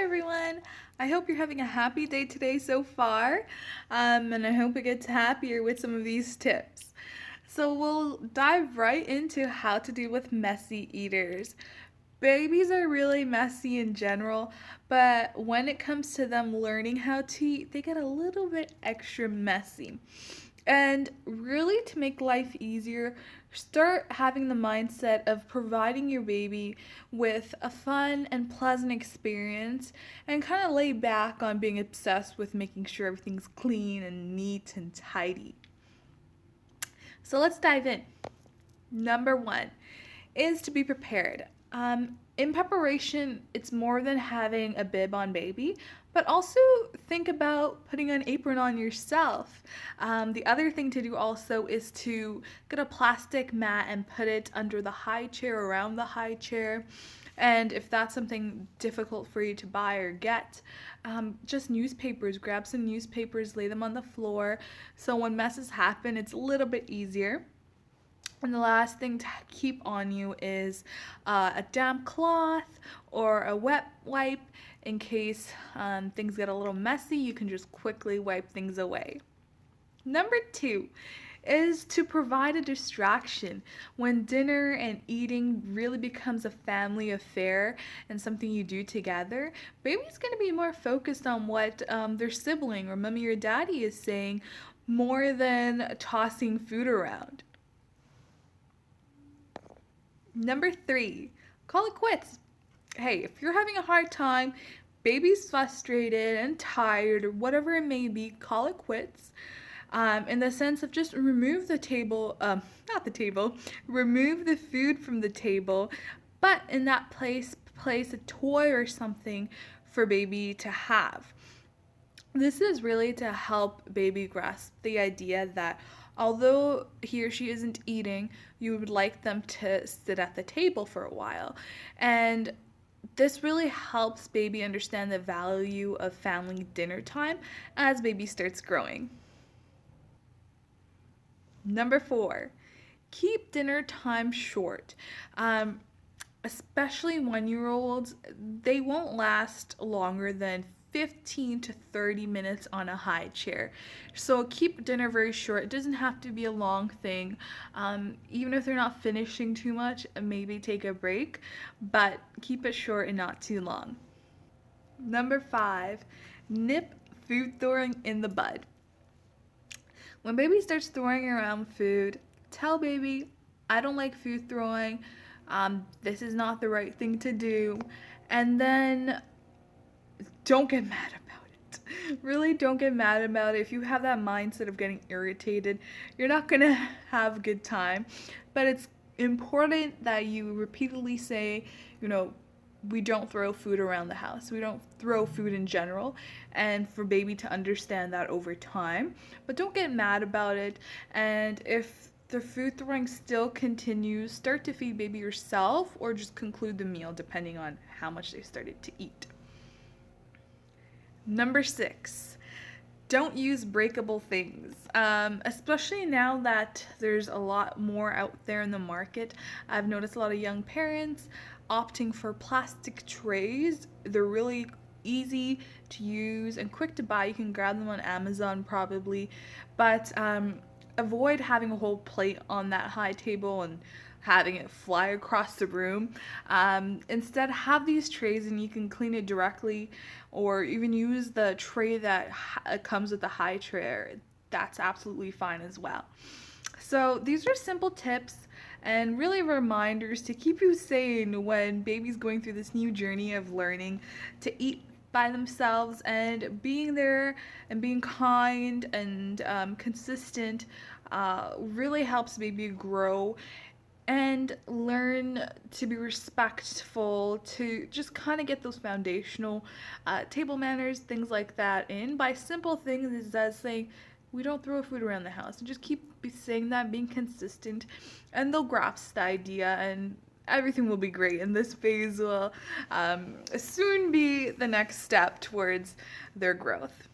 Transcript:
everyone. I hope you're having a happy day today so far, and I hope it gets happier with some of these tips. So we'll dive right into how to deal with messy eaters. Babies are really messy in general, but when it comes to them learning how to eat, they get a little bit extra messy. And really, to make life easier, start having the mindset of providing your baby with a fun and pleasant experience and kind of lay back on being obsessed with making sure everything's clean and neat and tidy. So let's dive in. Number one is to be prepared. In preparation, it's more than having a bib on baby, but also think about putting an apron on yourself. The other thing to do also is to get a plastic mat and put it under the high chair, around the high chair. And if that's something difficult for you to buy or get, just newspapers. Grab some newspapers, lay them on the floor. So when messes happen, it's a little bit easier. And the last thing to keep on you is a damp cloth or a wet wipe in case things get a little messy. You can just quickly wipe things away. Number two is to provide a distraction. When dinner and eating really becomes a family affair and something you do together, baby's going to be more focused on what their sibling or mommy or daddy is saying more than tossing food around. Number three, call it quits. Hey, if you're having a hard time, baby's frustrated and tired, or whatever it may be, call it quits. In the sense of just remove the table, not the table, remove the food from the table, but in that place a toy or something for baby to have. This is really to help baby grasp the idea that although he or she isn't eating, you would like them to sit at the table for a while. And this really helps baby understand the value of family dinner time as baby starts growing. Number four, keep dinner time short. Especially 1-year-olds, they won't last longer than 15 to 30 minutes on a high chair. So keep dinner very short. It doesn't have to be a long thing. Even if they're not finishing too much, maybe take a break, but keep it short and not too long. Number five, nip food throwing in the bud. When baby starts throwing around food, tell baby, I don't like food throwing. This is not the right thing to do. And then don't get mad about it. Really don't get mad about it. If you have that mindset of getting irritated, you're not going to have a good time. But it's important that you repeatedly say, we don't throw food around the house. We don't throw food in general, and for baby to understand that over time. But don't get mad about it. And if the food throwing still continues, start to feed baby yourself or just conclude the meal depending on how much they started to eat. Number six, don't use breakable things, especially now that there's a lot more out there in the market. I've noticed a lot of young parents opting for plastic trays. They're really easy to use and quick to buy. You can grab them on Amazon probably, but avoid having a whole plate on that high table and having it fly across the room. Instead, have these trays and you can clean it directly, or even use the tray that comes with the high tray. That's absolutely fine as well. So these are simple tips and really reminders to keep you sane when baby's going through this new journey of learning to eat by themselves, and being there and being kind and consistent really helps baby grow and learn to be respectful, to just kind of get those foundational table manners, things like that in by simple things as saying, we don't throw food around the house. And just keep saying that, being consistent, and they'll grasp the idea, and everything will be great. And this phase will soon be the next step towards their growth.